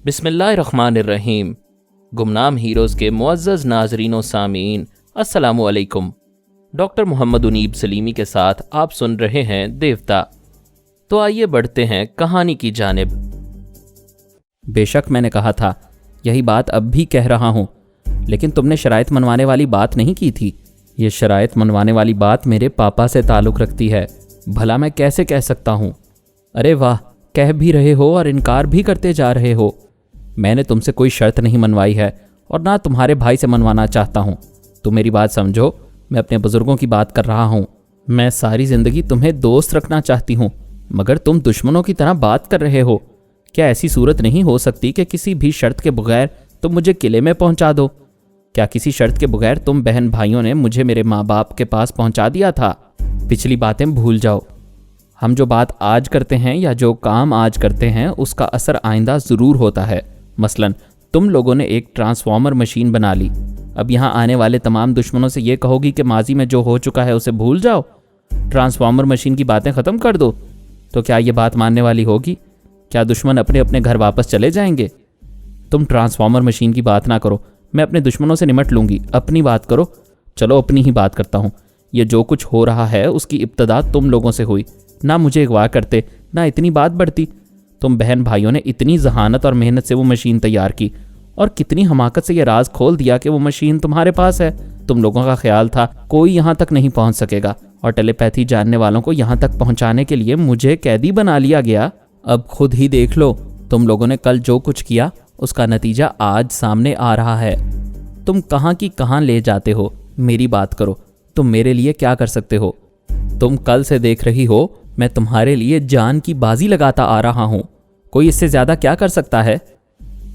بسم اللہ الرحمن الرحیم۔ گمنام ہیروز کے معزز ناظرین و سامعین، السلام علیکم۔ ڈاکٹر محمد انیب سلیمی کے ساتھ آپ سن رہے ہیں دیوتا۔ تو آئیے بڑھتے ہیں کہانی کی جانب۔ بے شک میں نے کہا تھا، یہی بات اب بھی کہہ رہا ہوں، لیکن تم نے شرائط منوانے والی بات نہیں کی تھی۔ یہ شرائط منوانے والی بات میرے پاپا سے تعلق رکھتی ہے، بھلا میں کیسے کہہ سکتا ہوں؟ ارے واہ، کہہ بھی رہے ہو اور انکار بھی کرتے جا رہے ہو۔ میں نے تم سے کوئی شرط نہیں منوائی ہے اور نہ تمہارے بھائی سے منوانا چاہتا ہوں۔ تم میری بات سمجھو، میں اپنے بزرگوں کی بات کر رہا ہوں۔ میں ساری زندگی تمہیں دوست رکھنا چاہتی ہوں، مگر تم دشمنوں کی طرح بات کر رہے ہو۔ کیا ایسی صورت نہیں ہو سکتی کہ کسی بھی شرط کے بغیر تم مجھے قلعے میں پہنچا دو؟ کیا کسی شرط کے بغیر تم بہن بھائیوں نے مجھے میرے ماں باپ کے پاس پہنچا دیا تھا؟ پچھلی باتیں بھول جاؤ۔ ہم جو بات آج کرتے ہیں یا جو کام آج کرتے ہیں اس کا اثر آئندہ ضرور ہوتا ہے۔ مثلا تم لوگوں نے ایک ٹرانسفارمر مشین بنا لی، اب یہاں آنے والے تمام دشمنوں سے یہ کہو گی کہ ماضی میں جو ہو چکا ہے اسے بھول جاؤ، ٹرانسفارمر مشین کی باتیں ختم کر دو، تو کیا یہ بات ماننے والی ہوگی؟ کیا دشمن اپنے اپنے گھر واپس چلے جائیں گے؟ تم ٹرانسفارمر مشین کی بات نہ کرو، میں اپنے دشمنوں سے نمٹ لوں گی۔ اپنی بات کرو۔ چلو اپنی ہی بات کرتا ہوں۔ یہ جو کچھ ہو رہا ہے اس کی ابتدا تم لوگوں سے ہوئی۔ نہ مجھے اغوا کرتے، نہ اتنی بات بڑھتی۔ تم بہن بھائیوں نے اتنی ذہانت اور محنت سے وہ مشین تیار کی اور کتنی حماقت سے یہ راز کھول دیا کہ وہ مشین تمہارے پاس ہے۔ تم لوگوں کا خیال تھا کوئی یہاں تک نہیں پہنچ سکے گا، اور ٹیلی پیتھی جاننے والوں کو یہاں تک پہنچانے کے لیے مجھے قیدی بنا لیا گیا۔ اب خود ہی دیکھ لو، تم لوگوں نے کل جو کچھ کیا اس کا نتیجہ آج سامنے آ رہا ہے۔ تم کہاں کی کہاں لے جاتے ہو؟ میری بات کرو، تم میرے لیے کیا کر سکتے ہو؟ تم کل سے دیکھ رہی ہو میں تمہارے لیے جان کی بازی لگاتا آ رہا ہوں۔ کوئی اس سے زیادہ کیا کر سکتا ہے؟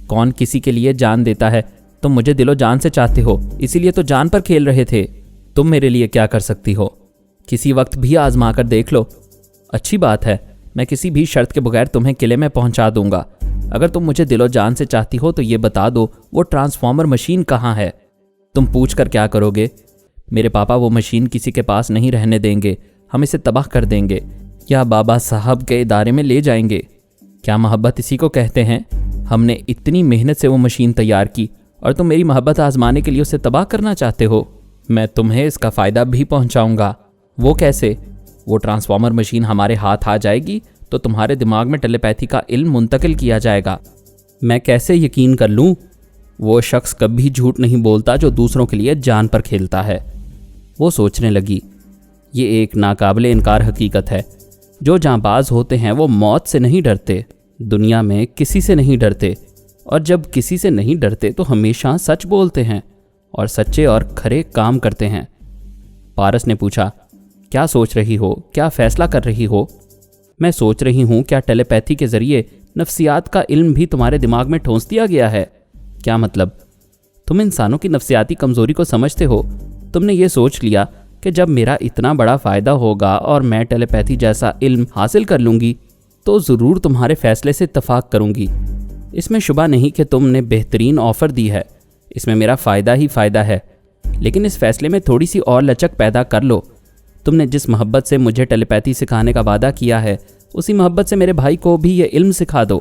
کون کسی کے لیے جان دیتا ہے؟ تم مجھے دل و جان سے چاہتے ہو، اسی لیے تو جان پر کھیل رہے تھے۔ تم میرے لیے کیا کر سکتی ہو؟ کسی وقت بھی آزما کر دیکھ لو۔ اچھی بات ہے، میں کسی بھی شرط کے بغیر تمہیں قلعے میں پہنچا دوں گا۔ اگر تم مجھے دل و جان سے چاہتی ہو تو یہ بتا دو وہ ٹرانسفارمر مشین کہاں ہے؟ تم پوچھ کر کیا کرو گے؟ میرے پاپا وہ مشین کسی کے پاس نہیں رہنے دیں گے، ہم اسے تباہ کر دیں گے یا بابا صاحب کے ادارے میں لے جائیں گے۔ کیا محبت اسی کو کہتے ہیں؟ ہم نے اتنی محنت سے وہ مشین تیار کی اور تم میری محبت آزمانے کے لیے اسے تباہ کرنا چاہتے ہو؟ میں تمہیں اس کا فائدہ بھی پہنچاؤں گا۔ وہ کیسے؟ وہ ٹرانسفارمر مشین ہمارے ہاتھ آ جائے گی تو تمہارے دماغ میں ٹیلی پیتھی کا علم منتقل کیا جائے گا۔ میں کیسے یقین کر لوں؟ وہ شخص کبھی جھوٹ نہیں بولتا جو دوسروں کے لیے جان پر کھیلتا ہے۔ وہ سوچنے لگی، یہ ایک ناقابل انکار حقیقت ہے۔ جو جانباز ہوتے ہیں وہ موت سے نہیں ڈرتے، دنیا میں کسی سے نہیں ڈرتے، اور جب کسی سے نہیں ڈرتے تو ہمیشہ سچ بولتے ہیں اور سچے اور کھرے کام کرتے ہیں۔ پارس نے پوچھا، کیا سوچ رہی ہو؟ کیا فیصلہ کر رہی ہو؟ میں سوچ رہی ہوں کیا ٹیلی پیتھی کے ذریعے نفسیات کا علم بھی تمہارے دماغ میں ٹھونس دیا گیا ہے؟ کیا مطلب؟ تم انسانوں کی نفسیاتی کمزوری کو سمجھتے ہو۔ تم نے یہ سوچ لیا کہ جب میرا اتنا بڑا فائدہ ہوگا اور میں ٹیلی پیتھی جیسا علم حاصل کر لوں گی تو ضرور تمہارے فیصلے سے اتفاق کروں گی۔ اس میں شبہ نہیں کہ تم نے بہترین آفر دی ہے، اس میں میرا فائدہ ہی فائدہ ہے، لیکن اس فیصلے میں تھوڑی سی اور لچک پیدا کر لو۔ تم نے جس محبت سے مجھے ٹیلی پیتھی سکھانے کا وعدہ کیا ہے اسی محبت سے میرے بھائی کو بھی یہ علم سکھا دو۔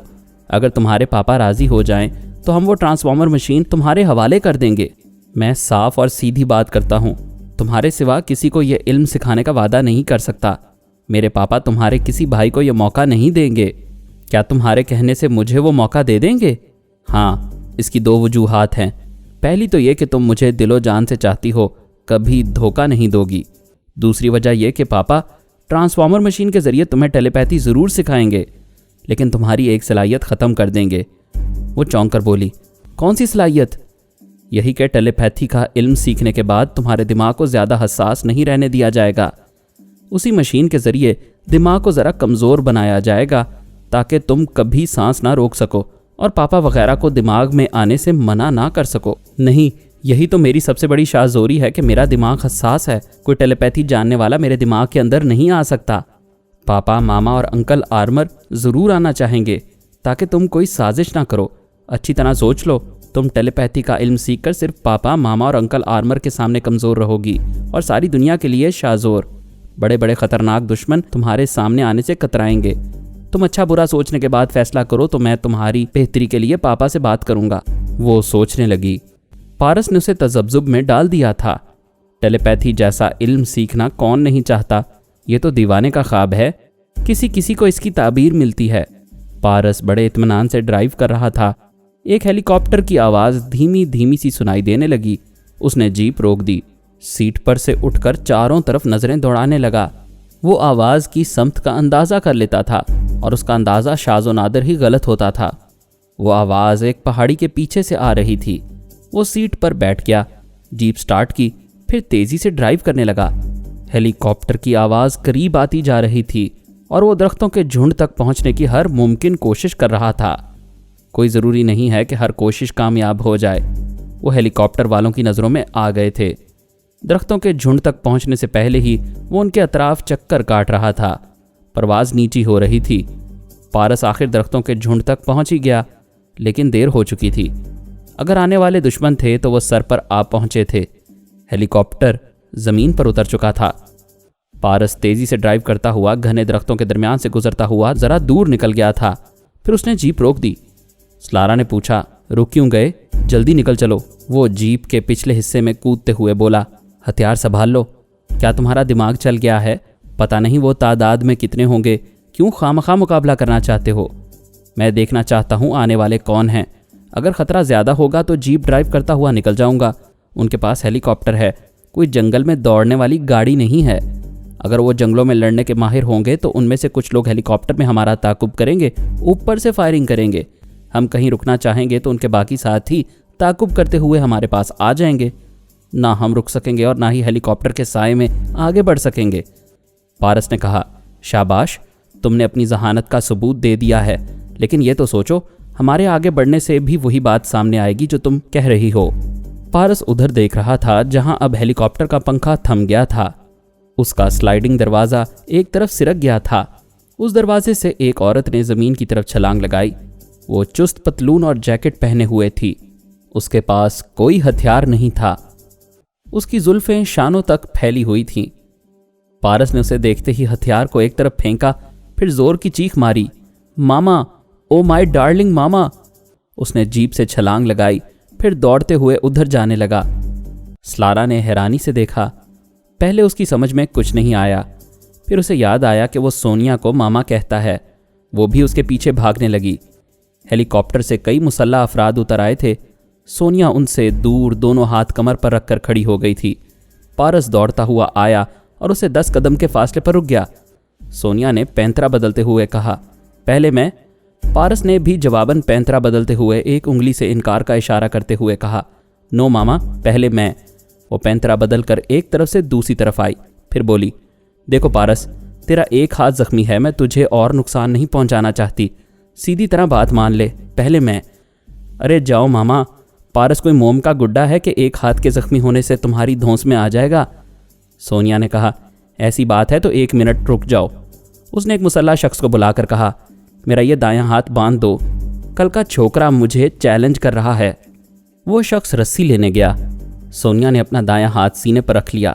اگر تمہارے پاپا راضی ہو جائیں تو ہم وہ ٹرانسفارمر مشین تمہارے حوالے کر دیں گے۔ میں صاف اور سیدھی بات کرتا ہوں، تمہارے سوا کسی کو یہ علم سکھانے کا وعدہ نہیں کر سکتا۔ میرے پاپا تمہارے کسی بھائی کو یہ موقع نہیں دیں گے۔ کیا تمہارے کہنے سے مجھے وہ موقع دے دیں گے؟ ہاں، اس کی دو وجوہات ہیں۔ پہلی تو یہ کہ تم مجھے دل و جان سے چاہتی ہو، کبھی دھوکہ نہیں دو گی۔ دوسری وجہ یہ کہ پاپا ٹرانسفارمر مشین کے ذریعے تمہیں ٹیلی پیتھی ضرور سکھائیں گے، لیکن تمہاری ایک صلاحیت ختم کر دیں گے۔ وہ چونک کر بولی، کون سی صلاحیت؟ یہی کہ ٹیلی پیتھی کا علم سیکھنے کے بعد تمہارے دماغ کو زیادہ حساس نہیں رہنے دیا جائے گا۔ اسی مشین کے ذریعے دماغ کو ذرا کمزور بنایا جائے گا تاکہ تم کبھی سانس نہ روک سکو اور پاپا وغیرہ کو دماغ میں آنے سے منع نہ کر سکو۔ نہیں، یہی تو میری سب سے بڑی شاذوری ہے کہ میرا دماغ حساس ہے، کوئی ٹیلی پیتھی جاننے والا میرے دماغ کے اندر نہیں آ سکتا۔ پاپا، ماما اور انکل آرمر ضرور آنا چاہیں گے تاکہ تم کوئی سازش نہ کرو۔ اچھی طرح سوچ لو، تم ٹیلی پیتھی کا علم سیکھ کر صرف پاپا، ماما اور انکل آرمر کے سامنے کمزور رہو گی اور ساری دنیا کے لیے شاذور۔ بڑے بڑے خطرناک دشمن تمہارے سامنے آنے سے کترائیں گے۔ تم اچھا برا سوچنے کے بعد فیصلہ کرو تو میں تمہاری بہتری کے لیے پاپا سے بات کروں گا۔ وہ سوچنے لگی۔ پارس نے اسے تذبذب میں ڈال دیا تھا۔ ٹیلی پیتھی جیسا علم سیکھنا کون نہیں چاہتا؟ یہ تو دیوانے کا خواب ہے، کسی کو اس کی تعبیر ملتی ہے۔ پارس بڑے اطمینان سے ڈرائیو کر رہا تھا۔ ایک ہیلی کاپٹر کی آواز دھیمی سی سنائی دینے لگی۔ اس نے جیپ روک دی، سیٹ پر سے اٹھ کر چاروں طرف نظریں دوڑانے لگا۔ وہ آواز کی سمت کا اندازہ کر لیتا تھا اور اس کا اندازہ شاذ و نادر ہی غلط ہوتا تھا۔ وہ آواز ایک پہاڑی کے پیچھے سے آ رہی تھی۔ وہ سیٹ پر بیٹھ گیا، جیپ سٹارٹ کی، پھر تیزی سے ڈرائیو کرنے لگا۔ ہیلی کاپٹر کی آواز قریب آتی جا رہی تھی اور وہ درختوں کے جھنڈ تک پہنچنے کی ہر ممکن کوشش کر رہا تھا۔ کوئی ضروری نہیں ہے کہ ہر کوشش کامیاب ہو جائے۔ وہ ہیلی کاپٹر والوں کی نظروں میں آ گئے تھے۔ درختوں کے جھنڈ تک پہنچنے سے پہلے ہی وہ ان کے اطراف چکر کاٹ رہا تھا۔ پرواز نیچی ہو رہی تھی۔ پارس آخر درختوں کے جھنڈ تک پہنچ ہی گیا، لیکن دیر ہو چکی تھی۔ اگر آنے والے دشمن تھے تو وہ سر پر آ پہنچے تھے۔ ہیلی کاپٹر زمین پر اتر چکا تھا۔ پارس تیزی سے ڈرائیو کرتا ہوا گھنے درختوں کے درمیان سے گزرتا ہوا ذرا دور نکل گیا تھا۔ پھر اس نے جیپ روک دی۔ سلارا نے پوچھا، رک کیوں گئے؟ جلدی نکل چلو۔ وہ جیپ کے پچھلے حصے میں کودتے ہوئے بولا، ہتھیار سنبھال لو۔ کیا تمہارا دماغ چل گیا ہے؟ پتہ نہیں وہ تعداد میں کتنے ہوں گے، کیوں خواہ مقابلہ کرنا چاہتے ہو؟ میں دیکھنا چاہتا ہوں آنے والے کون ہیں۔ اگر خطرہ زیادہ ہوگا تو جیپ ڈرائیو کرتا ہوا نکل جاؤں گا۔ ان کے پاس ہیلی کاپٹر ہے، کوئی جنگل میں دوڑنے والی گاڑی نہیں ہے۔ اگر وہ جنگلوں میں لڑنے کے ماہر ہوں گے تو ان میں سے کچھ لوگ ہیلی کاپٹر میں ہمارا تعاقب کریں گے، اوپر سے فائرنگ کریں گے۔ ہم کہیں رکنا چاہیں گے تو ان کے باقی ساتھی تعاقب کرتے ہوئے ہمارے پاس آ جائیں گے۔ نہ ہم رک سکیں گے اور نہ ہی ہیلی کاپٹر کے سائے میں آگے بڑھ سکیں گے۔ پارس نے کہا، شاباش، تم نے اپنی ذہانت کا ثبوت دے دیا ہے، لیکن یہ تو سوچو، ہمارے آگے بڑھنے سے بھی وہی بات سامنے آئے گی جو تم کہہ رہی ہو۔ پارس ادھر دیکھ رہا تھا جہاں اب ہیلی کاپٹر کا پنکھا تھم گیا تھا۔ اس کا سلائیڈنگ دروازہ ایک طرف سرک گیا تھا۔ اس دروازے سے ایک عورت نے زمین کی طرف چھلانگ لگائی۔ وہ چست پتلون اور جیکٹ پہنے ہوئے تھی۔ اس کے پاس کوئی ہتھیار نہیں تھا۔ اس کی زلفیں شانوں تک پھیلی ہوئی تھیں۔ پارس نے اسے دیکھتے ہی ہتھیار کو ایک طرف پھینکا، پھر زور کی چیخ ماری، ماما، او مائی ڈارلنگ ماما۔ اس نے جیپ سے چھلانگ لگائی، پھر دوڑتے ہوئے ادھر جانے لگا۔ سلارا نے حیرانی سے دیکھا۔ پہلے اس کی سمجھ میں کچھ نہیں آیا، پھر اسے یاد آیا کہ وہ سونیا کو ماما کہتا ہے۔ وہ بھی اس کے پیچھے بھاگنے لگی۔ ہیلی کاپٹر سے کئی مسلح افراد اتر آئے تھے۔ سونیا ان سے دور دونوں ہاتھ کمر پر رکھ کر کھڑی ہو گئی تھی۔ پارس دوڑتا ہوا آیا اور اسے 10 قدم کے فاصلے پر رک گیا۔ سونیا نے پینترا بدلتے ہوئے کہا، پہلے میں۔ پارس نے بھی جواباً پینترا بدلتے ہوئے ایک انگلی سے انکار کا اشارہ کرتے ہوئے کہا، نو ماما، پہلے میں۔ وہ پینترا بدل کر ایک طرف سے دوسری طرف آئی، پھر بولی، دیکھو پارس، تیرا ایک ہاتھ زخمی ہے، میں تجھے اور نقصان نہیں پہنچانا چاہتی، سیدھی طرح بات مان لے، پہلے میں۔ ارے جاؤ ماما، پارس کوئی موم کا گڈا ہے کہ ایک ہاتھ کے زخمی ہونے سے تمہاری دھونس میں آ جائے گا؟ سونیا نے کہا، ایسی بات ہے تو 1 منٹ رک جاؤ۔ اس نے ایک مسلح شخص کو بلا کر کہا، میرا یہ دایاں ہاتھ باندھ دو، کل کا چھوکرا مجھے چیلنج کر رہا ہے۔ وہ شخص رسی لینے گیا۔ سونیا نے اپنا دایاں ہاتھ سینے پر رکھ لیا۔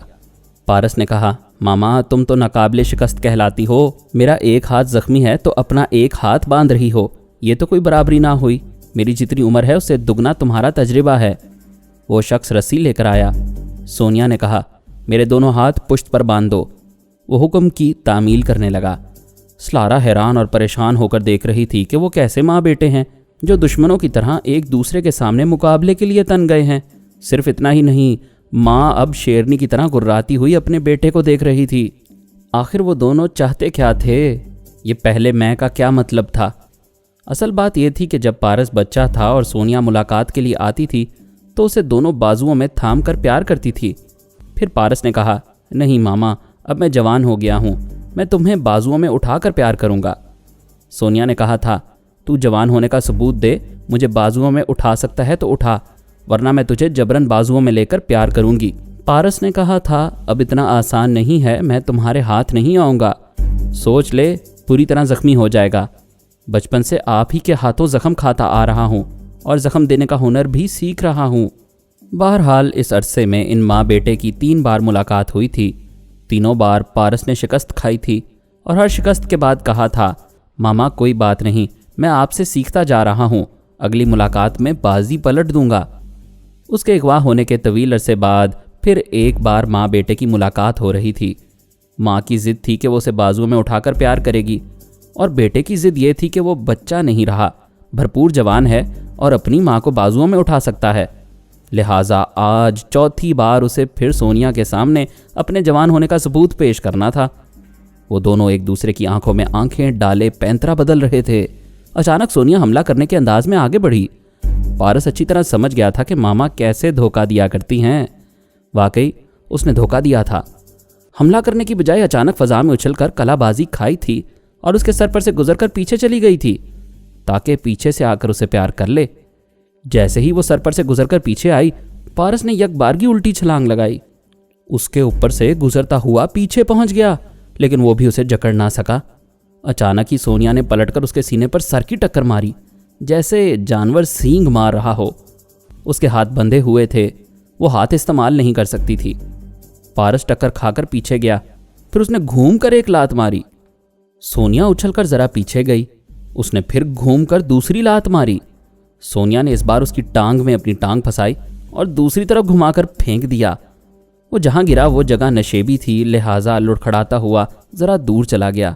پارس نے کہا، ماما، تم تو ناقابل شکست کہلاتی ہو، میرا ایک ہاتھ زخمی ہے تو اپنا ایک ہاتھ باندھ رہی ہو، یہ تو کوئی برابری نہ ہوئی، میری جتنی عمر ہے اس سے دگنا تمہارا تجربہ ہے۔ وہ شخص رسی لے کر آیا۔ سونیا نے کہا، میرے دونوں ہاتھ پشت پر باندھ دو۔ وہ حکم کی تعمیل کرنے لگا۔ سلارا حیران اور پریشان ہو کر دیکھ رہی تھی کہ وہ کیسے ماں بیٹے ہیں جو دشمنوں کی طرح ایک دوسرے کے سامنے مقابلے کے لیے تن گئے ہیں۔ صرف اتنا ہی نہیں، ماں اب شیرنی کی طرح گراتی ہوئی اپنے بیٹے کو دیکھ رہی تھی۔ آخر وہ دونوں چاہتے کیا تھے؟ یہ پہلے میں کا کیا مطلب تھا؟ اصل بات یہ تھی کہ جب پارس بچہ تھا اور سونیا ملاقات کے لیے آتی تھی تو اسے دونوں بازوؤں میں تھام کر پیار کرتی تھی۔ پھر پارس نے کہا، نہیں ماما، اب میں جوان ہو گیا ہوں، میں تمہیں بازوؤں میں اٹھا کر پیار کروں گا۔ سونیا نے کہا تھا، تو جوان ہونے کا ثبوت دے، مجھے بازوؤں میں اٹھا سکتا ہے تو اٹھا، ورنہ میں تجھے جبرن بازوؤں میں لے کر پیار کروں گی۔ پارس نے کہا تھا، اب اتنا آسان نہیں ہے، میں تمہارے ہاتھ نہیں آؤں گا، سوچ لے، پوری طرح زخمی ہو جائے گا۔ بچپن سے آپ ہی کے ہاتھوں زخم کھاتا آ رہا ہوں اور زخم دینے کا ہنر بھی سیکھ رہا ہوں۔ بہرحال اس عرصے میں ان ماں بیٹے کی 3 بار ملاقات ہوئی تھی۔ تینوں بار پارس نے شکست کھائی تھی اور ہر شکست کے بعد کہا تھا، ماما کوئی بات نہیں، میں آپ سے سیکھتا جا رہا ہوں، اگلی ملاقات میں بازی پلٹ دوں گا۔ اس کے اغوا ہونے کے طویل عرصے بعد پھر ایک بار ماں بیٹے کی ملاقات ہو رہی تھی۔ ماں کی ضد تھی کہ وہ اسے بازو میں اٹھا کر پیار کرے گی، اور بیٹے کی ضد یہ تھی کہ وہ بچہ نہیں رہا، بھرپور جوان ہے اور اپنی ماں کو بازوؤں میں اٹھا سکتا ہے۔ لہٰذا آج چوتھی بار اسے پھر سونیا کے سامنے اپنے جوان ہونے کا ثبوت پیش کرنا تھا۔ وہ دونوں ایک دوسرے کی آنکھوں میں آنکھیں ڈالے پینترا بدل رہے تھے۔ اچانک سونیا حملہ کرنے کے انداز میں آگے بڑھی۔ پارس اچھی طرح سمجھ گیا تھا کہ ماما کیسے دھوکہ دیا کرتی ہیں۔ واقعی اس نے دھوکہ دیا تھا۔ حملہ کرنے کی بجائے اچانک فضا میں اچھل کر کلا بازی کھائی تھی اور اس کے سر پر سے گزر کر پیچھے چلی گئی تھی تاکہ پیچھے سے آ کر اسے پیار کر لے۔ جیسے ہی وہ سر پر سے گزر کر پیچھے آئی، پارس نے یک بارگی الٹی چھلانگ لگائی۔ اس کے اوپر سے گزرتا ہوا پیچھے پہنچ گیا، لیکن وہ بھی اسے جکڑ نہ سکا۔ اچانک ہی سونیا نے پلٹ کر اس کے سینے پر سر کی ٹکر ماری، جیسے جانور سینگ مار رہا ہو۔ اس کے ہاتھ بندھے ہوئے تھے، وہ ہاتھ استعمال نہیں کر سکتی تھی۔ پارس ٹکر کھا کر پیچھے گیا، پھر اس نے گھوم کر ایک لات ماری۔ سونیا اچھل کر ذرا پیچھے گئی، اس نے پھر گھوم کر دوسری لات ماری۔ سونیا نے اس بار اس کی ٹانگ میں اپنی ٹانگ پھنسائی اور دوسری طرف گھما کر پھینک دیا۔ وہ جہاں گرا وہ جگہ نشیبی تھی، لہٰذا لڑکھڑاتا ہوا ذرا دور چلا گیا۔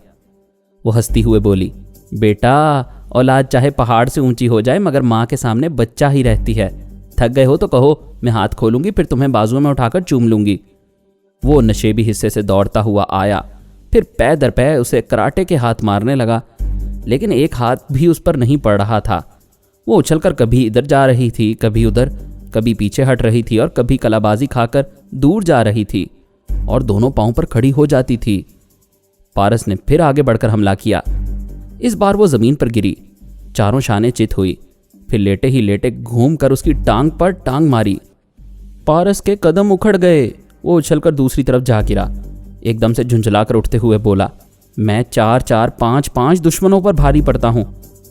وہ ہنستی ہوئے بولی، بیٹا، اولاد چاہے پہاڑ سے اونچی ہو جائے مگر ماں کے سامنے بچہ ہی رہتی ہے۔ تھک گئے ہو تو کہو، میں ہاتھ کھولوں گی، پھر تمہیں بازو میں اٹھا کر چوم لوں گی۔ وہ نشیبی حصے سے دوڑتا ہوا آیا، پھر پے در پے اسے کراٹے کے ہاتھ مارنے لگا، لیکن ایک ہاتھ بھی اس پر نہیں پڑ رہا تھا۔ وہ اچھل کر کبھی ادھر جا رہی تھی، کبھی ادھر، کبھی پیچھے ہٹ رہی تھی اور کبھی کلا بازی کھا کر دور جا رہی تھی اور دونوں پاؤں پر کھڑی ہو جاتی تھی۔ پارس نے پھر آگے بڑھ کر حملہ کیا۔ اس بار وہ زمین پر گری، چاروں شانے چت ہوئی، پھر لیٹے ہی لیٹے گھوم کر اس کی ٹانگ پر ٹانگ ماری۔ پارس کے قدم اکھڑ گئے، وہ اچھل کر دوسری طرف جا گرا۔ ایک دم سے جھنجھلا کر اٹھتے ہوئے بولا، میں 4 5 دشمنوں پر بھاری پڑتا ہوں۔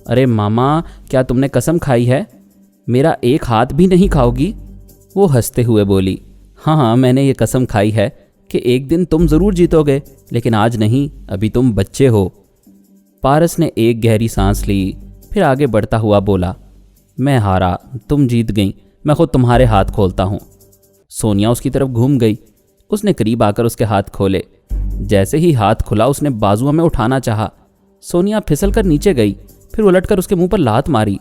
ارے ماما، کیا تم نے قسم کھائی ہے؟ میرا ایک ہاتھ بھی نہیں کھاؤ گی؟ وہ ہنستے ہوئے بولی، ہاں میں نے یہ قسم کھائی ہے کہ ایک دن تم ضرور جیتو گے، لیکن آج نہیں، ابھی تم بچے ہو۔ پارس نے ایک گہری سانس لی، پھر آگے بڑھتا ہوا بولا، میں ہارا، تم جیت گئیں، میں خود تمہارے ہاتھ کھولتا ہوں۔ سونیا اس کی طرف گھوم گئی، اس نے قریب آ کر اس کے ہاتھ کھولے۔ جیسے ہی ہاتھ کھلا اس نے بازوؤں میں اٹھانا چاہا۔ سونیا پھسل کر نیچے گئی، پھر الٹ کر اس کے منہ پر لات ماری۔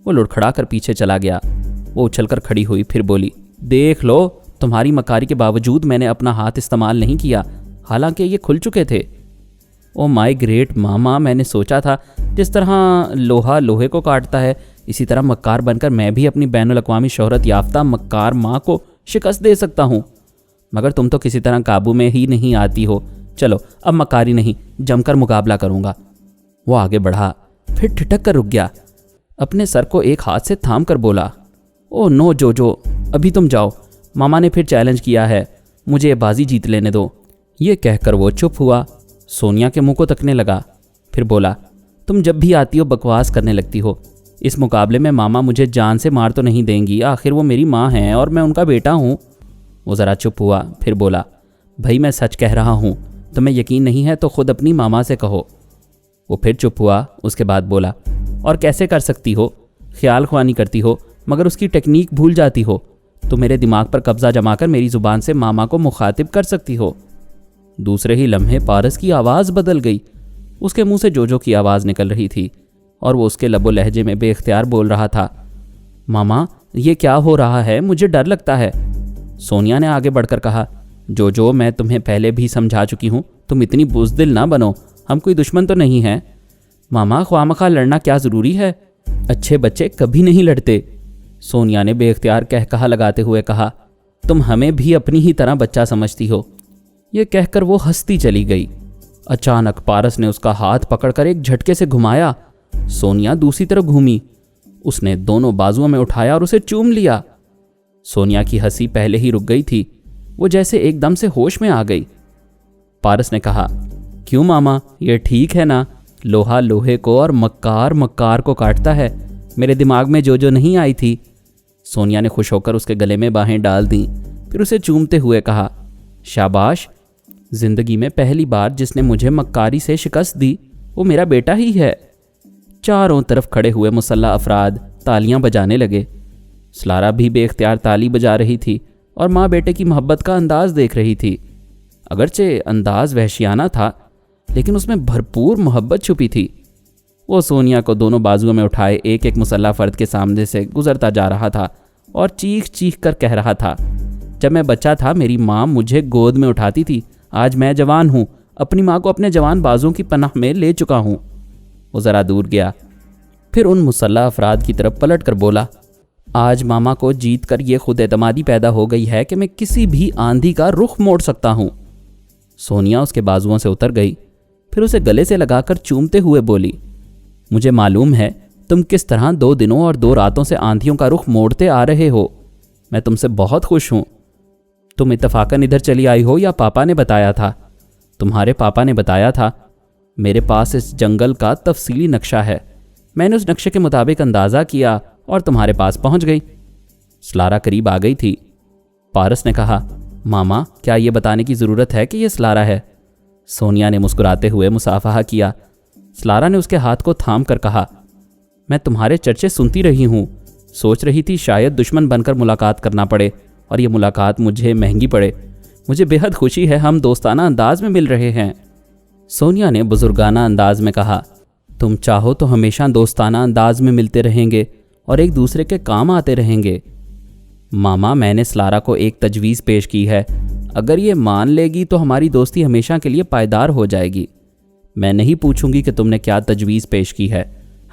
وہ لڑکھڑا کر پیچھے چلا گیا۔ وہ اچھل کر کھڑی ہوئی، پھر بولی، دیکھ لو، تمہاری مکاری کے باوجود میں نے اپنا ہاتھ استعمال نہیں کیا، حالانکہ یہ کھل چکے تھے۔ او مائی گریٹ ماما، میں نے سوچا تھا جس طرح لوہا لوہے کو کاٹتا ہے، اسی طرح مکار بن کر میں بھی اپنی بین الاقوامی شہرت یافتہ مکار ماں کو شکست دے سکتا ہوں، مگر تم تو کسی طرح قابو میں ہی نہیں آتی ہو۔ چلو اب مکاری نہیں، جم کر مقابلہ کروں گا۔ وہ آگے بڑھا، پھر ٹھٹک کر رک گیا، اپنے سر کو ایک ہاتھ سے تھام کر بولا، او نو جو ابھی تم جاؤ، ماما نے پھر چیلنج کیا ہے، مجھے یہ بازی جیت لینے دو۔ یہ کہہ کر وہ چپ ہوا، سونیا کے منہ کو تکنے لگا، پھر بولا، تم جب بھی آتی ہو بکواس کرنے لگتی ہو، اس مقابلے میں ماما مجھے جان سے مار تو نہیں دیں گی، آخر وہ میری ماں ہیں اور میں ان کا بیٹا ہوں۔ وہ ذرا چپ ہوا، پھر بولا، بھائی میں سچ کہہ رہا ہوں، تمہیں یقین نہیں ہے تو خود اپنی ماما سے کہو۔ وہ پھر چپ ہوا، اس کے بعد بولا، اور کیسے کر سکتی ہو؟ خیال خوانی کرتی ہو مگر اس کی ٹیکنیک بھول جاتی ہو۔ تو میرے دماغ پر قبضہ جما کر میری زبان سے ماما کو مخاطب کر سکتی ہو۔ دوسرے ہی لمحے پارس کی آواز بدل گئی، اس کے منہ سے جو کی آواز نکل رہی تھی اور وہ اس کے لب و لہجے میں بے اختیار بول رہا تھا، ماما یہ کیا ہو رہا ہے؟ مجھے ڈر لگتا ہے۔ سونیا نے آگے بڑھ کر کہا، جو میں تمہیں پہلے بھی سمجھا چکی ہوں، تم اتنی بزدل نہ بنو، ہم کوئی دشمن تو نہیں ہیں۔ ماما خواہ مخواہ لڑنا کیا ضروری ہے؟ اچھے بچے کبھی نہیں لڑتے۔ سونیا نے بے اختیار کہا لگاتے ہوئے کہا، تم ہمیں بھی اپنی ہی طرح بچہ سمجھتی ہو۔ یہ کہہ کر وہ ہنستی چلی گئی۔ اچانک پارس نے اس کا ہاتھ پکڑ کر ایک جھٹکے سے گھمایا۔ سونیا دوسری طرف گھومی، اس نے دونوں بازوؤں میں اٹھایا اور اسے چوم لیا۔ سونیا کی ہنسی پہلے ہی رک گئی تھی، وہ جیسے ایک دم سے ہوش میں آ گئی۔ پارس نے کہا، کیوں ماما، یہ ٹھیک ہے نا؟ لوہا لوہے کو اور مکار کو کاٹتا ہے، میرے دماغ میں جو نہیں آئی تھی۔ سونیا نے خوش ہو کر اس کے گلے میں باہیں ڈال دیں، پھر اسے چومتے ہوئے کہا، شاباش، زندگی میں پہلی بار جس نے مجھے مکاری سے شکست دی وہ میرا بیٹا ہی ہے۔ چاروں طرف کھڑے ہوئے مسلح افراد تالیاں بجانے لگے۔ سلارا بھی بے اختیار تالی بجا رہی تھی اور ماں بیٹے کی محبت کا انداز دیکھ رہی تھی۔ اگرچہ انداز وحشیانہ تھا لیکن اس میں بھرپور محبت چھپی تھی۔ وہ سونیا کو دونوں بازوؤں میں اٹھائے ایک ایک مسلح فرد کے سامنے سے گزرتا جا رہا تھا اور چیخ چیخ کر کہہ رہا تھا، جب میں بچہ تھا میری ماں مجھے گود میں اٹھاتی تھی، آج میں جوان ہوں، اپنی ماں کو اپنے جوان بازوؤں کی پناہ میں لے چکا ہوں۔ وہ ذرا دور گیا، پھر ان مسلح افراد کی طرف پلٹ کر بولا، آج ماما کو جیت کر یہ خود اعتمادی پیدا ہو گئی ہے کہ میں کسی بھی آندھی کا رخ موڑ سکتا ہوں۔ سونیا اس کے بازوؤں سے اتر گئی، پھر اسے گلے سے لگا کر چومتے ہوئے بولی، مجھے معلوم ہے تم کس طرح 2 دنوں اور 2 راتوں سے آندھیوں کا رخ موڑتے آ رہے ہو۔ میں تم سے بہت خوش ہوں۔ تم اتفاقاً ادھر چلی آئی ہو یا پاپا نے بتایا تھا؟ تمہارے پاپا نے بتایا تھا۔ میرے پاس اس جنگل کا تفصیلی نقشہ ہے، میں نے اس نقشے کے مطابق اندازہ کیا اور تمہارے پاس پہنچ گئی۔ سلارا قریب آ گئی تھی۔ پارس نے کہا، ماما کیا یہ بتانے کی ضرورت ہے کہ یہ سلارا ہے؟ سونیا نے مسکراتے ہوئے مصافحہ کیا۔ سلارا نے اس کے ہاتھ کو تھام کر کہا، میں تمہارے چرچے سنتی رہی ہوں، سوچ رہی تھی شاید دشمن بن کر ملاقات کرنا پڑے اور یہ ملاقات مجھے مہنگی پڑے۔ مجھے بے حد خوشی ہے ہم دوستانہ انداز میں مل رہے ہیں۔ سونیا نے بزرگانہ انداز میں کہا، تم چاہو تو ہمیشہ دوستانہ انداز میں ملتے رہیں گے اور ایک دوسرے کے کام آتے رہیں گے۔ ماما میں نے سلارا کو ایک تجویز پیش کی ہے، اگر یہ مان لے گی تو ہماری دوستی ہمیشہ کے لیے پائیدار ہو جائے گی۔ میں نہیں پوچھوں گی کہ تم نے کیا تجویز پیش کی ہے۔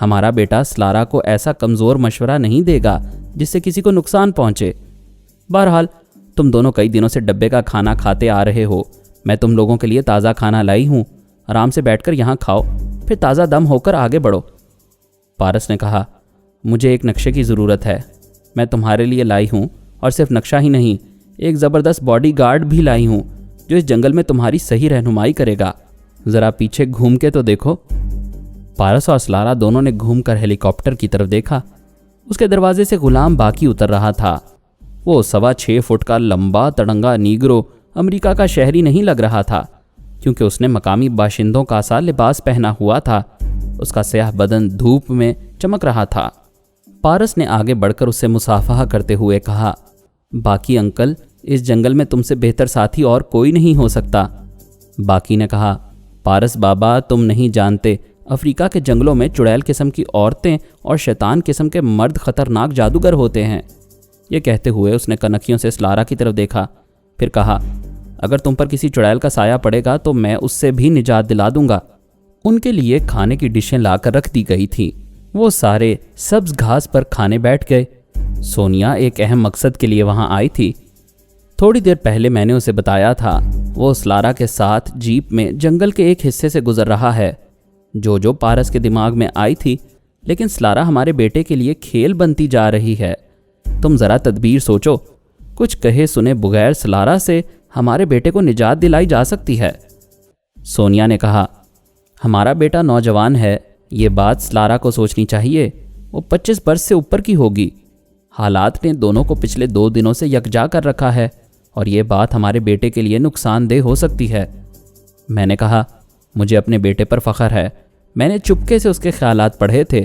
ہمارا بیٹا سلارا کو ایسا کمزور مشورہ نہیں دے گا جس سے کسی کو نقصان پہنچے۔ بہرحال تم دونوں کئی دنوں سے ڈبے کا کھانا کھاتے آ رہے ہو، میں تم لوگوں کے لیے تازہ کھانا لائی ہوں، آرام سے بیٹھ کر یہاں کھاؤ، پھر تازہ دم ہو کر آگے بڑھو۔ پارس نے کہا، مجھے ایک نقشے کی ضرورت ہے، میں تمہارے لیے لائی ہوں، اور صرف نقشہ ہی نہیں، ایک زبردست باڈی گارڈ بھی لائی ہوں جو اس جنگل میں تمہاری صحیح رہنمائی کرے گا۔ ذرا پیچھے گھوم کے تو دیکھو۔ پارس اور سلارا دونوں نے گھوم کر ہیلی کاپٹر کی طرف دیکھا۔ اس کے دروازے سے غلام باقی اتر رہا تھا۔ وہ 6.25 فٹ کا لمبا تڑنگا نیگرو امریکہ کا شہری نہیں لگ رہا تھا، کیونکہ اس نے مقامی باشندوں کا سا لباس پہنا ہوا تھا۔ اس کا سیاہ بدن دھوپ میں چمک رہا تھا۔ پارس نے آگے بڑھ کر اس سے مصافحہ کرتے ہوئے کہا، باقی انکل، اس جنگل میں تم سے بہتر ساتھی اور کوئی نہیں ہو سکتا۔ باقی نے کہا، پارس بابا تم نہیں جانتے، افریقہ کے جنگلوں میں چڑیل قسم کی عورتیں اور شیطان قسم کے مرد خطرناک جادوگر ہوتے ہیں۔ یہ کہتے ہوئے اس نے کنکھیوں سے سلارا کی طرف دیکھا، پھر کہا، اگر تم پر کسی چڑیل کا سایہ پڑے گا تو میں اس سے بھی نجات دلا دوں گا۔ ان کے لیے کھانے کی ڈشیں لا کر رکھ دی گئی تھیں۔ وہ سارے سبز گھاس پر کھانے بیٹھ گئے۔ سونیا ایک اہم مقصد کے لیے وہاں آئی تھی۔ تھوڑی دیر پہلے میں نے اسے بتایا تھا، وہ سلارا کے ساتھ جیپ میں جنگل کے ایک حصے سے گزر رہا ہے۔ جو پارس کے دماغ میں آئی تھی، لیکن سلارا ہمارے بیٹے کے لیے کھیل بنتی جا رہی ہے۔ تم ذرا تدبیر سوچو، کچھ کہے سنے بغیر سلارا سے ہمارے بیٹے کو نجات دلائی جا سکتی ہے۔ سونیا نے کہا، ہمارا بیٹا نوجوان ہے، یہ بات سلارا کو سوچنی چاہیے، وہ 25 برس سے اوپر کی ہوگی۔ حالات نے دونوں کو پچھلے 2 دنوں سے یکجا کر رکھا ہے اور یہ بات ہمارے بیٹے کے لیے نقصان دہ ہو سکتی ہے۔ میں نے کہا، مجھے اپنے بیٹے پر فخر ہے، میں نے چپکے سے اس کے خیالات پڑھے تھے،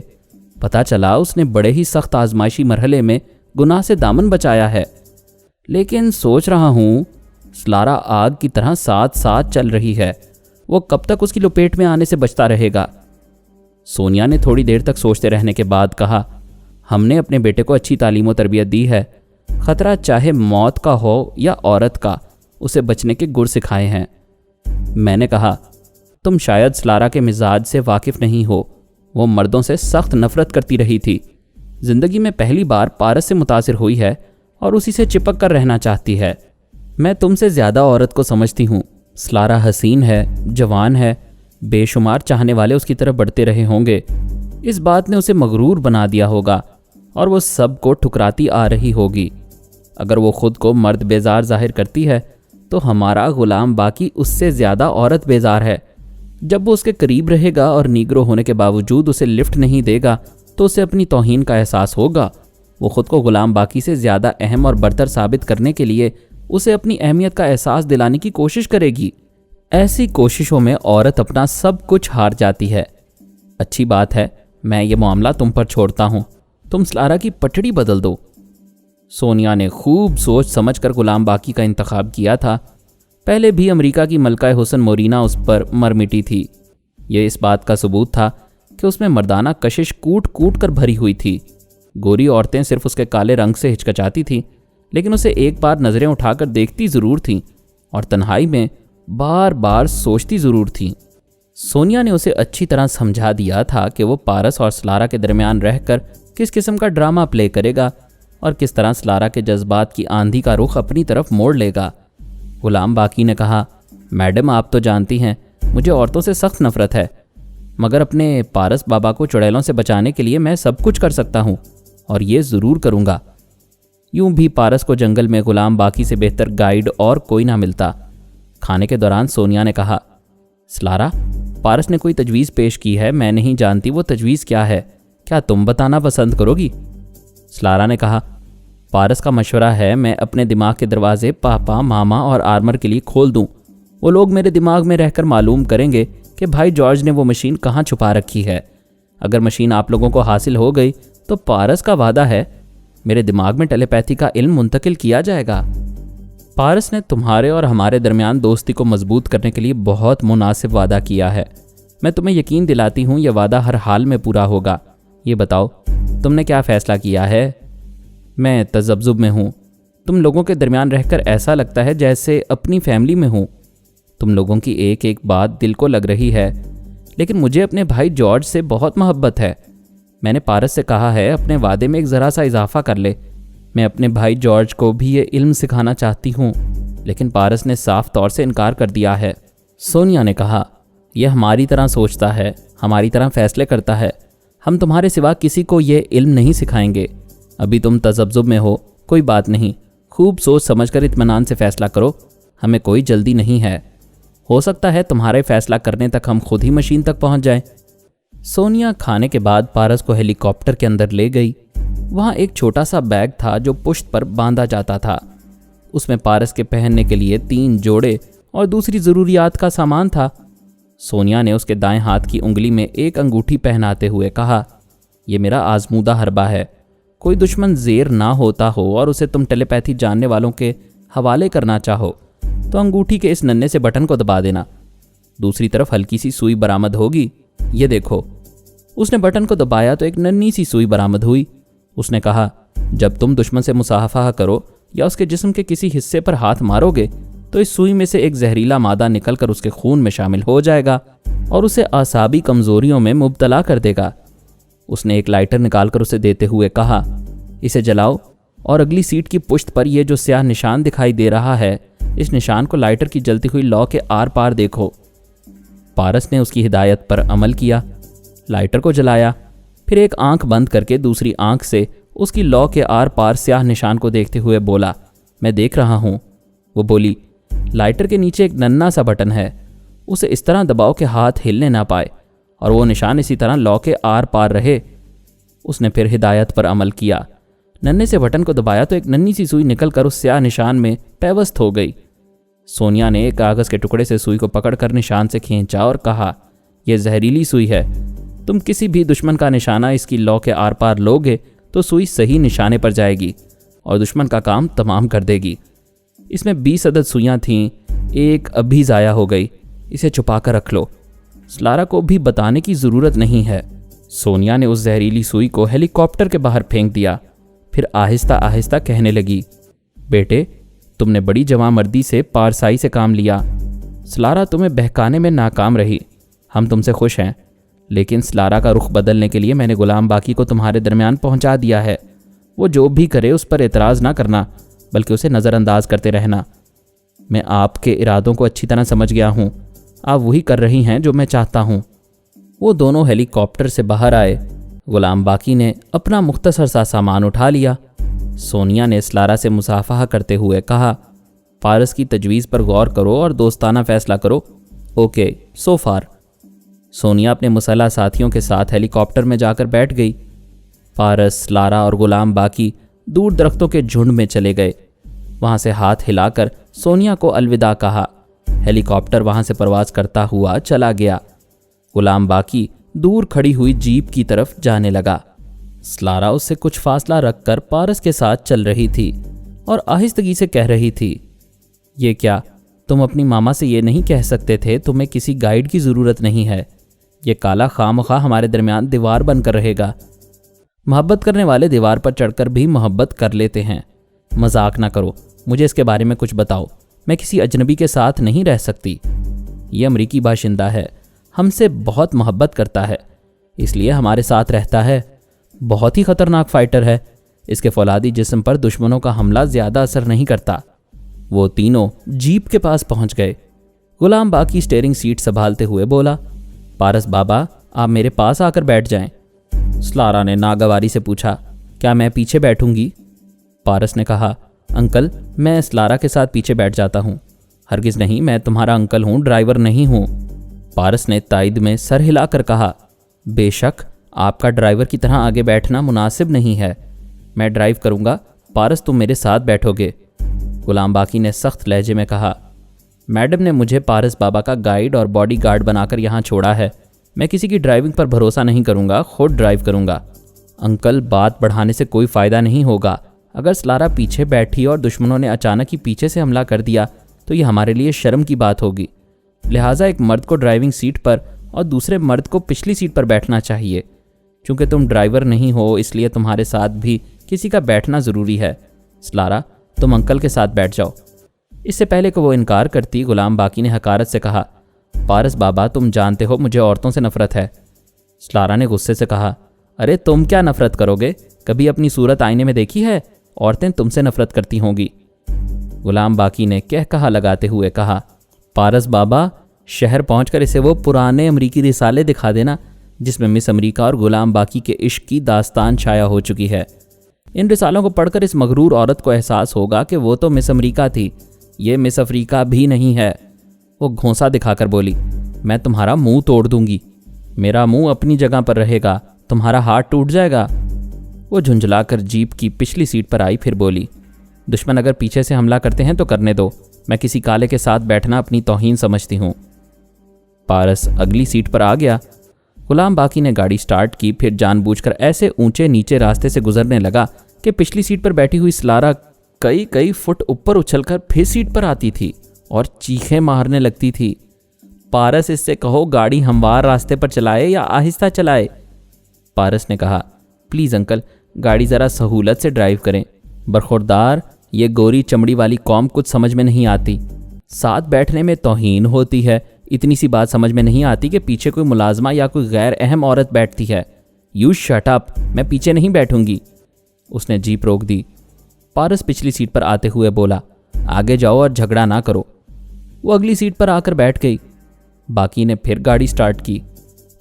پتہ چلا اس نے بڑے ہی سخت آزمائشی مرحلے میں گناہ سے دامن بچایا ہے۔ لیکن سوچ رہا ہوں سلارا آگ کی طرح ساتھ ساتھ چل رہی ہے، وہ کب تک اس کی لپیٹ میں آنے سے بچتا رہے گا؟ سونیا نے تھوڑی دیر تک سوچتے رہنے کے بعد کہا، ہم نے اپنے بیٹے کو اچھی تعلیم و تربیت دی ہے، خطرہ چاہے موت کا ہو یا عورت کا، اسے بچنے کے گر سکھائے ہیں۔ میں نے کہا، تم شاید سلارا کے مزاج سے واقف نہیں ہو، وہ مردوں سے سخت نفرت کرتی رہی تھی، زندگی میں پہلی بار پارس سے متاثر ہوئی ہے اور اسی سے چپک کر رہنا چاہتی ہے۔ میں تم سے زیادہ عورت کو سمجھتی ہوں۔ سلارا حسین ہے، جوان ہے، بے شمار چاہنے والے اس کی طرف بڑھتے رہے ہوں گے، اس بات نے اسے مغرور بنا دیا ہوگا اور وہ سب کو ٹھکراتی آ رہی ہوگی۔ اگر وہ خود کو مرد بیزار ظاہر کرتی ہے تو ہمارا غلام باقی اس سے زیادہ عورت بیزار ہے۔ جب وہ اس کے قریب رہے گا اور نیگرو ہونے کے باوجود اسے لفٹ نہیں دے گا تو اسے اپنی توہین کا احساس ہوگا۔ وہ خود کو غلام باقی سے زیادہ اہم اور برتر ثابت کرنے کے لیے اسے اپنی اہمیت کا احساس دلانے کی کوشش کرے گی۔ ایسی کوششوں میں عورت اپنا سب کچھ ہار جاتی ہے۔ اچھی بات ہے، میں یہ معاملہ تم پر چھوڑتا ہوں، تم سلارا کی پٹڑی بدل دو۔ سونیا نے خوب سوچ سمجھ کر غلام باقی کا انتخاب کیا تھا۔ پہلے بھی امریکہ کی ملکہ حسن مورینا اس پر مر مٹی تھی۔ یہ اس بات کا ثبوت تھا کہ اس میں مردانہ کشش کوٹ کوٹ کر بھری ہوئی تھی۔ گوری عورتیں صرف اس کے کالے رنگ سے ہچکچاتی تھیں، لیکن اسے ایک بار نظریں اٹھا کر دیکھتی ضرور تھیں اور تنہائی میں بار بار سوچتی ضرور تھیں۔ سونیا نے اسے اچھی طرح سمجھا دیا تھا کہ وہ پارس اور سلارا کے درمیان رہ کر کس قسم کا ڈرامہ پلے کرے گا اور کس طرح سلارا کے جذبات کی آندھی کا رخ اپنی طرف موڑ لے گا۔ غلام باقی نے کہا، میڈم آپ تو جانتی ہیں مجھے عورتوں سے سخت نفرت ہے، مگر اپنے پارس بابا کو چڑیلوں سے بچانے کے لیے میں سب کچھ کر سکتا ہوں اور یہ ضرور کروں گا۔ یوں بھی پارس کو جنگل میں غلام باقی سے بہتر گائیڈ اور کوئی نہ ملتا۔ کھانے کے دوران سونیا نے کہا، سلارا، پارس نے کوئی تجویز پیش کی ہے، میں نہیں جانتی وہ تجویز کیا ہے، کیا تم بتانا پسند کرو گی؟ سلارا نے کہا، پارس کا مشورہ ہے میں اپنے دماغ کے دروازے پاپا، ماما اور آرمر کے لیے کھول دوں۔ وہ لوگ میرے دماغ میں رہ کر معلوم کریں گے کہ بھائی جارج نے وہ مشین کہاں چھپا رکھی ہے۔ اگر مشین آپ لوگوں کو حاصل ہو گئی تو پارس کا وعدہ ہے میرے دماغ میں ٹیلی پیتھی کا علم منتقل کیا جائے گا۔ پارس نے تمہارے اور ہمارے درمیان دوستی کو مضبوط کرنے کے لیے بہت مناسب وعدہ کیا ہے۔ میں تمہیں یقین دلاتی ہوں یہ وعدہ ہر حال میں پورا ہوگا۔ یہ بتاؤ تم نے کیا فیصلہ کیا ہے؟ میں تذبذب میں ہوں۔ تم لوگوں کے درمیان رہ کر ایسا لگتا ہے جیسے اپنی فیملی میں ہوں۔ تم لوگوں کی ایک ایک بات دل کو لگ رہی ہے، لیکن مجھے اپنے بھائی جارج سے بہت محبت ہے۔ میں نے پارس سے کہا ہے اپنے وعدے میں ایک ذرا سا اضافہ کر لے۔ میں اپنے بھائی جارج کو بھی یہ علم سکھانا چاہتی ہوں، لیکن پارس نے صاف طور سے انکار کر دیا ہے۔ سونیا نے کہا، یہ ہماری طرح سوچتا ہے، ہماری طرح فیصلے کرتا ہے۔ ہم تمہارے سوا کسی کو یہ علم نہیں سکھائیں گے۔ ابھی تم تذبذب میں ہو، کوئی بات نہیں، خوب سوچ سمجھ کر اطمینان سے فیصلہ کرو، ہمیں کوئی جلدی نہیں ہے۔ ہو سکتا ہے تمہارے فیصلہ کرنے تک ہم خود ہی مشین تک پہنچ جائیں۔ سونیا کھانے کے بعد پارس کو ہیلی کاپٹر کے اندر لے گئی۔ وہاں ایک چھوٹا سا بیگ تھا جو پشت پر باندھا جاتا تھا۔ اس میں پارس کے پہننے کے لیے 3 جوڑے اور دوسری ضروریات کا سامان تھا۔ سونیا نے اس کے دائیں ہاتھ کی انگلی میں ایک انگوٹھی پہناتے ہوئے کہا، یہ میرا آزمودہ حربہ ہے۔ کوئی دشمن زیر نہ ہوتا ہو اور اسے تم ٹیلی پیتھی جاننے والوں کے حوالے کرنا چاہو تو انگوٹھی کے اس ننھے سے بٹن کو دبا دینا۔ دوسری طرف ہلکی سی سوئی برآمد ہوگی، یہ دیکھو۔ اس نے بٹن کو دبایا تو ایک ننھی سی سوئی برآمد ہوئی۔ اس نے کہا، جب تم دشمن سے مصافحہ کرو یا اس کے جسم کے کسی حصے پر ہاتھ مارو گے تو اس سوئی میں سے ایک زہریلا مادہ نکل کر اس کے خون میں شامل ہو جائے گا اور اسے اعصابی کمزوریوں میں مبتلا کر دے گا۔ اس نے ایک لائٹر نکال کر اسے دیتے ہوئے کہا، اسے جلاؤ اور اگلی سیٹ کی پشت پر یہ جو سیاہ نشان دکھائی دے رہا ہے، اس نشان کو لائٹر کی جلتی ہوئی لو کے آر پار دیکھو۔ پارس نے اس کی ہدایت پر عمل کیا، لائٹر کو جلایا، پھر ایک آنکھ بند کر کے دوسری آنکھ سے اس کی لو کے آر پار سیاہ نشان کو دیکھتے ہوئے بولا، میں دیکھ رہا ہوں۔ وہ بولی، لائٹر کے نیچے ایک ننھا سا بٹن ہے، اسے اس طرح دباؤ کہ ہاتھ ہلنے نہ پائے اور وہ نشان اسی طرح لو کے آر پار رہے۔ اس نے پھر ہدایت پر عمل کیا، ننھے سے بٹن کو دبایا تو ایک ننھی سی سوئی نکل کر اس سیاہ نشان میں پیوست ہو گئی۔ سونیا نے ایک کاغذ کے ٹکڑے سے سوئی کو پکڑ کر نشان سے کھینچا اور کہا، یہ زہریلی سوئی ہے، تم کسی بھی دشمن کا نشانہ اس کی لو کے آر پار لوگے تو سوئی صحیح نشانے پر جائے گی اور دشمن کا کام تمام کر دے گی۔ اس میں 20 عدد سوئیاں تھیں، ایک ابھی ضائع ہو گئی، اسے چھپا کر رکھ لو، سلارا کو بھی بتانے کی ضرورت نہیں ہے۔ سونیا نے اس زہریلی سوئی کو ہیلی کاپٹر کے باہر پھینک دیا، پھر آہستہ آہستہ کہنے لگی، بیٹے تم نے بڑی جواں مردی سے پارسائی سے کام لیا، سلارا تمہیں بہکانے میں ناکام رہی، ہم تم سے خوش ہیں، لیکن سلارا کا رخ بدلنے کے لیے میں نے غلام باقی کو تمہارے درمیان پہنچا دیا ہے۔ وہ جو بھی کرے اس پر اعتراض نہ کرنا، بلکہ اسے نظر انداز کرتے رہنا۔ میں آپ کے ارادوں کو اچھی طرح سمجھ گیا ہوں، آپ وہی کر رہی ہیں جو میں چاہتا ہوں۔ وہ دونوں ہیلی کاپٹر سے باہر آئے۔ غلام باقی نے اپنا مختصر سا سامان اٹھا لیا۔ سونیا نے سلارا سے مصافحہ کرتے ہوئے کہا، پارس کی تجویز پر غور کرو اور دوستانہ فیصلہ کرو۔ Okay, so for. سونیا اپنے مسلح ساتھیوں کے ساتھ ہیلی کاپٹر میں جا کر بیٹھ گئی۔ پارس، سلارا اور غلام باقی دور درختوں کے جھنڈ میں چلے گئے۔ وہاں سے ہاتھ ہلا کر سونیا کو الوداع کہا۔ ہیلی کاپٹر وہاں سے پرواز کرتا ہوا چلا گیا۔ غلام باقی دور کھڑی ہوئی جیپ کی طرف جانے لگا۔ سلارا اس سے کچھ فاصلہ رکھ کر پارس کے ساتھ چل رہی تھی اور آہستگی سے کہہ رہی تھی، یہ کیا، تم اپنی ماما سے یہ نہیں کہہ سکتے تھے تمہیں کسی گائیڈ کی ضرورت نہیں ہے؟ یہ کالا خواہ ہمارے درمیان دیوار بن کر رہے گا۔ محبت کرنے والے دیوار پر چڑھ کر بھی محبت کر لیتے ہیں۔ مذاق نہ کرو، مجھے اس کے بارے میں کچھ بتاؤ۔ میں کسی اجنبی کے ساتھ نہیں رہ سکتی۔ یہ امریکی باشندہ ہے، ہم سے بہت محبت کرتا ہے، اس لیے ہمارے ساتھ رہتا ہے۔ بہت ہی خطرناک فائٹر ہے، اس کے فولادی جسم پر دشمنوں کا حملہ زیادہ اثر نہیں کرتا۔ وہ تینوں جیپ کے پاس پہنچ گئے۔ غلام باقی سٹیئرنگ سیٹ سنبھالتے ہوئے بولا، پارس بابا آپ میرے پاس آ کر بیٹھ جائیں۔ سلارا نے ناگواری سے پوچھا، کیا میں پیچھے بیٹھوں گی؟ پارس نے کہا، انکل میں سلارا کے ساتھ پیچھے بیٹھ جاتا ہوں۔ ہرگز نہیں، میں تمہارا انکل ہوں، ڈرائیور نہیں ہوں۔ پارس نے تائید میں سر ہلا کر کہا، بے شک آپ کا ڈرائیور کی طرح آگے بیٹھنا مناسب نہیں ہے، میں ڈرائیو کروں گا، پارس تم میرے ساتھ بیٹھو گے۔ غلام باقی نے سخت لہجے میں کہا، میڈم نے مجھے پارس بابا کا گائیڈ اور باڈی گارڈ بنا کر یہاں چھوڑا ہے، میں کسی کی ڈرائیونگ پر بھروسہ نہیں کروں گا، خود ڈرائیو کروں گا۔ انکل بات بڑھانے سے کوئی فائدہ نہیں ہوگا، اگر سلارا پیچھے بیٹھی اور دشمنوں نے اچانک ہی پیچھے سے حملہ کر دیا تو یہ ہمارے لیے شرم کی بات ہوگی، لہٰذا ایک مرد کو ڈرائیونگ سیٹ پر اور دوسرے مرد کو پچھلی سیٹ پر بیٹھنا چاہیے۔ چونکہ تم ڈرائیور نہیں ہو اس لیے تمہارے ساتھ بھی کسی کا بیٹھنا ضروری ہے۔ سلارا تم انکل کے ساتھ بیٹھ جاؤ۔ اس سے پہلے کہ وہ انکار کرتی، غلام باقی نے حقارت سے کہا، پارس بابا تم جانتے ہو مجھے عورتوں سے نفرت ہے۔ سلارا نے غصے سے کہا، ارے تم کیا نفرت کرو گے؟ کبھی اپنی صورت آئینے میں دیکھی ہے؟ عورتیں تم سے نفرت کرتی ہوں گی۔ غلام باقی نے کہا لگاتے ہوئے کہا، پارس بابا شہر پہنچ کر اسے وہ پرانے امریکی رسالے دکھا دینا جس میں مس امریکہ اور غلام باقی کے عشق کی داستان شائع ہو چکی ہے۔ ان رسالوں کو پڑھ کر اس مغرور عورت کو احساس ہوگا کہ وہ تو مس امریکہ تھی، یہ مس افریقہ بھی نہیں ہے۔ وہ گھونسا دکھا کر بولی، میں تمہارا منہ توڑ دوں گی، میرا منہ اپنی جگہ پر رہے گا، تمہارا ہاتھ ٹوٹ جائے گا۔ وہ جھنجھلا کر جیپ کی پچھلی سیٹ پر آئی، پھر بولی، دشمن اگر پیچھے سے حملہ کرتے ہیں تو کرنے دو، میں کسی کالے کے ساتھ بیٹھنا اپنی توہین سمجھتی ہوں۔ پارس اگلی سیٹ پر آ گیا۔ غلام باقی نے گاڑی سٹارٹ کی، پھر جان بوجھ کر ایسے اونچے نیچے راستے سے گزرنے لگا کہ پچھلی سیٹ پر بیٹھی ہوئی سلارا کئی فٹ اوپر اچھل کر پھر سیٹ پر آتی تھی اور چیخیں مارنے لگتی تھی۔ پارس اس سے کہو گاڑی ہموار راستے پر چلائے یا آہستہ چلائے۔ پارس نے کہا، پلیز انکل گاڑی ذرا سہولت سے ڈرائیو کریں، برخوردار یہ گوری چمڑی والی قوم کچھ سمجھ میں نہیں آتی، ساتھ بیٹھنے میں توہین ہوتی ہے، اتنی سی بات سمجھ میں نہیں آتی کہ پیچھے کوئی ملازمہ یا کوئی غیر اہم عورت بیٹھتی ہے۔ یو شٹ اپ، میں پیچھے نہیں بیٹھوں گی۔ اس نے جیپ روک دی۔ پارس پچھلی سیٹ پر آتے ہوئے بولا، آگے جاؤ اور جھگڑا نہ کرو۔ وہ اگلی سیٹ پر آ کر بیٹھ گئی۔ باقی نے پھر گاڑی سٹارٹ کی۔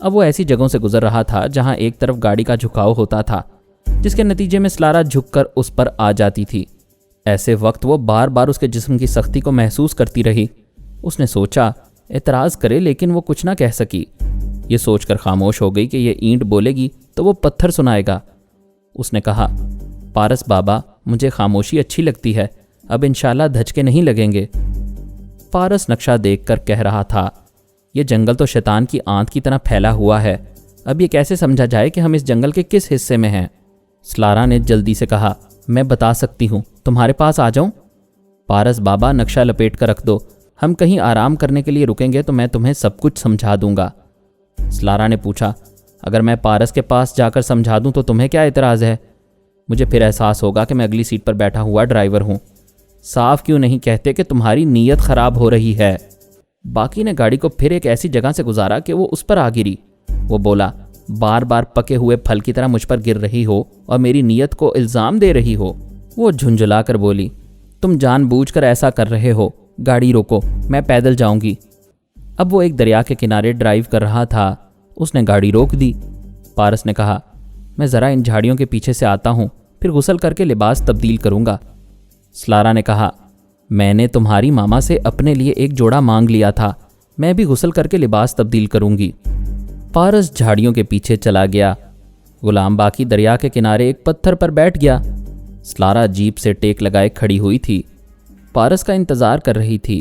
اب وہ ایسی جگہوں سے گزر رہا تھا جہاں ایک طرف گاڑی کا جھکاؤ ہوتا تھا، جس کے نتیجے میں سلارا جھک کر اس پر آ جاتی تھی۔ ایسے وقت وہ بار بار اس کے جسم کی سختی کو محسوس کرتی رہی۔ اس نے سوچا اعتراض کرے، لیکن وہ کچھ نہ کہہ سکی۔ یہ سوچ کر خاموش ہو گئی کہ یہ اینٹ بولے گی تو وہ پتھر سنائے گا۔ اس نے کہا، پارس بابا مجھے خاموشی اچھی لگتی ہے، اب انشاءاللہ دھچکے نہیں لگیں گے۔ پارس نقشہ دیکھ کر کہہ رہا تھا، یہ جنگل تو شیطان کی آنت کی طرح پھیلا ہوا ہے، اب یہ کیسے سمجھا جائے کہ ہم اس جنگل کے کس حصے میں ہیں؟ سلارا نے جلدی سے کہا، میں بتا سکتی ہوں، تمہارے پاس آ جاؤں؟ پارس بابا نقشہ لپیٹ کر رکھ دو، ہم کہیں آرام کرنے کے لیے رکیں گے تو میں تمہیں سب کچھ سمجھا دوں گا۔ سلارا نے پوچھا، اگر میں پارس کے پاس جا کر سمجھا دوں تو تمہیں کیا اعتراض ہے؟ مجھے پھر احساس ہوگا کہ میں اگلی سیٹ پر بیٹھا ہوا ڈرائیور ہوں۔ صاف کیوں نہیں کہتے کہ تمہاری نیت خراب ہو رہی ہے؟ باقی نے گاڑی کو پھر ایک ایسی جگہ سے گزارا کہ وہ اس پر آ گری۔ وہ بولا، بار بار پکے ہوئے پھل کی طرح مجھ پر گر رہی ہو اور میری نیت کو الزام دے رہی ہو۔ وہ جھنجھلا کر بولی، تم جان بوجھ کر ایسا کر رہے ہو، گاڑی روکو، میں پیدل جاؤں گی۔ اب وہ ایک دریا کے کنارے ڈرائیو کر رہا تھا۔ اس نے گاڑی روک دی۔ پارس نے کہا، میں ذرا ان جھاڑیوں کے پیچھے سے آتا ہوں، پھر غسل کر کے لباس تبدیل کروں گا۔ سلارا نے کہا، میں نے تمہاری ماما سے اپنے لیے ایک جوڑا مانگ لیا تھا، میں بھی غسل کر کے لباس تبدیل کروں گی۔ پارس جھاڑیوں کے پیچھے چلا گیا۔ غلام باقی دریا کے کنارے ایک پتھر پر بیٹھ گیا۔ سلارا جیپ سے ٹیک لگائے کھڑی ہوئی تھی، پارس کا انتظار کر رہی تھی۔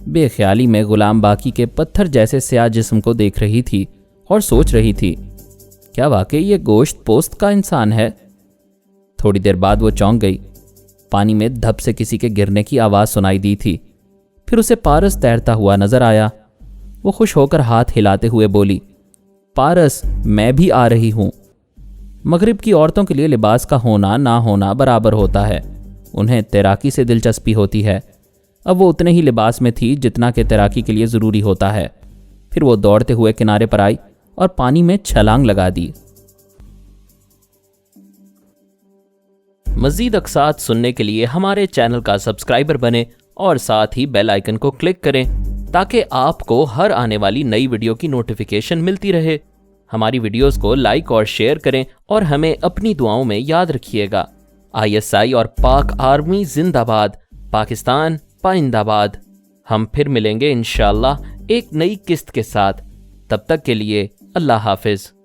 بے خیالی میں غلام باقی کے پتھر جیسے سیاہ جسم کو دیکھ رہی تھی اور سوچ رہی تھی کیا واقعی یہ گوشت پوست کا انسان ہے؟ تھوڑی دیر بعد وہ چونک گئی۔ پانی میں دھپ سے کسی کے گرنے کی آواز سنائی دی تھی۔ پھر اسے پارس تیرتا ہوا نظر آیا۔ وہ خوش ہو کر ہاتھ ہلاتے ہوئے بولی، پارس میں بھی آ رہی ہوں۔ مغرب کی عورتوں کے لیے لباس کا ہونا نہ ہونا برابر ہوتا ہے۔ انہیں تیراکی سے دلچسپی ہوتی ہے۔ اب وہ اتنے ہی لباس میں تھی جتنا کہ تیراکی کے لیے ضروری ہوتا ہے۔ پھر وہ دوڑتے ہوئے کنارے پر آئی اور پانی میں چھلانگ لگا دی۔ مزید اقساط سننے کے لیے ہمارے چینل کا سبسکرائبر بنیں اور ساتھ ہی بیل آئیکن کو کلک کریں تاکہ آپ کو ہر آنے والی نئی ویڈیو کی نوٹیفیکیشن ملتی رہے۔ ہماری ویڈیوز کو لائک اور شیئر کریں اور ہمیں اپنی دعاؤں میں یاد رکھیے گا۔ ISI اور پاک آرمی زندہ باد، پاکستان پائندہ باد۔ ہم پھر ملیں گے انشاءاللہ ایک نئی قسط کے ساتھ۔ تب تک کے لیے اللہ حافظ۔